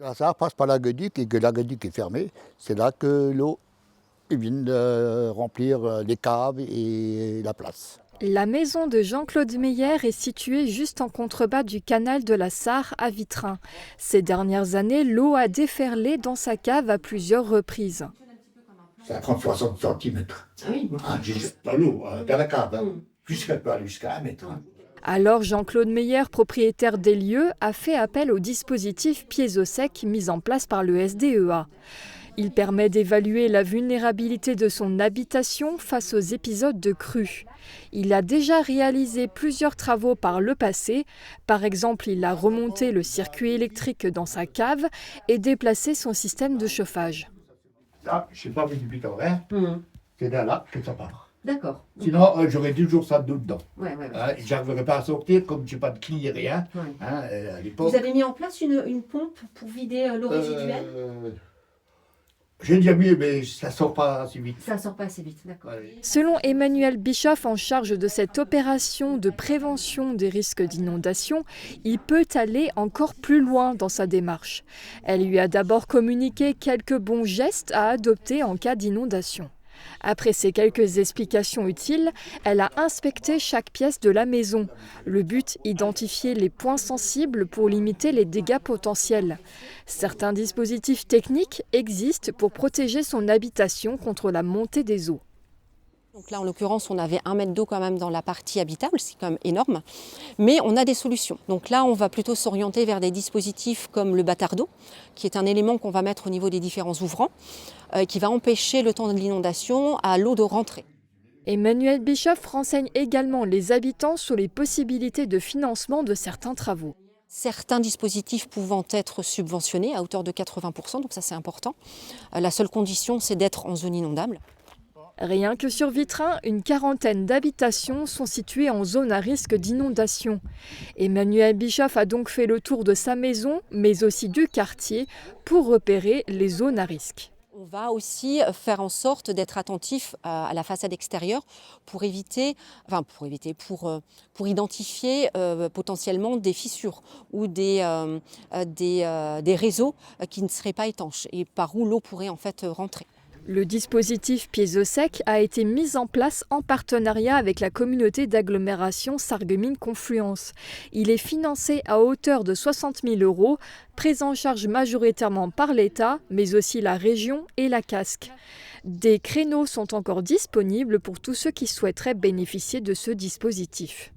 Ça passe par l'aqueduc et que l'aqueduc est fermé. C'est là que l'eau vient remplir les caves et la place. La maison de Jean-Claude Meyer est située juste en contrebas du canal de la Sarre à Vitrain. Ces dernières années, l'eau a déferlé dans sa cave à plusieurs reprises. 50-60 centimètres. Ah oui. Dans l'eau, dans la cave. Jusqu'à peut aller jusqu'à 1 mètre. Alors Jean-Claude Meyer, propriétaire des lieux, a fait appel au dispositif Pieds-au-Sec mis en place par le SDEA. Il permet d'évaluer la vulnérabilité de son habitation face aux épisodes de crue. Il a déjà réalisé plusieurs travaux par le passé. Par exemple, il a remonté le circuit électrique dans sa cave et déplacé son système de chauffage. Là, je ne sais pas vu du pic horaire. C'est là que ça part. D'accord. Sinon, j'aurais toujours ça dedans. Ouais. J'arriverais pas à sortir, comme je n'ai pas de clé, rien. Ouais. À l'époque. Vous avez mis en place une pompe pour vider l'eau résiduelle? J'ai déjà mis, mais ça sort pas assez vite. Ça sort pas assez vite, d'accord. Selon Emmanuel Bischoff, en charge de cette opération de prévention des risques d'inondation, il peut aller encore plus loin dans sa démarche. Elle lui a d'abord communiqué quelques bons gestes à adopter en cas d'inondation. Après ces quelques explications utiles, elle a inspecté chaque pièce de la maison. Le but, identifier les points sensibles pour limiter les dégâts potentiels. Certains dispositifs techniques existent pour protéger son habitation contre la montée des eaux. Donc là, en l'occurrence, on avait 1 mètre d'eau quand même dans la partie habitable, c'est quand même énorme. Mais on a des solutions. Donc là, on va plutôt s'orienter vers des dispositifs comme le bâtard d'eau, qui est un élément qu'on va mettre au niveau des différents ouvrants, qui va empêcher le temps de l'inondation à l'eau de rentrer. Emmanuel Bischoff renseigne également les habitants sur les possibilités de financement de certains travaux. Certains dispositifs pouvant être subventionnés à hauteur de 80%, donc ça c'est important. La seule condition, c'est d'être en zone inondable. Rien que sur Vitrain, une quarantaine d'habitations sont situées en zone à risque d'inondation. Emmanuel Bischoff a donc fait le tour de sa maison, mais aussi du quartier, pour repérer les zones à risque. On va aussi faire en sorte d'être attentif à la façade extérieure pour identifier potentiellement des fissures ou des réseaux qui ne seraient pas étanches et par où l'eau pourrait en fait rentrer. Le dispositif Pieds-au-Sec a été mis en place en partenariat avec la communauté d'agglomération Sarreguemines-Confluence. Il est financé à hauteur de 60 000 €, pris en charge majoritairement par l'État, mais aussi la région et la CASC. Des créneaux sont encore disponibles pour tous ceux qui souhaiteraient bénéficier de ce dispositif.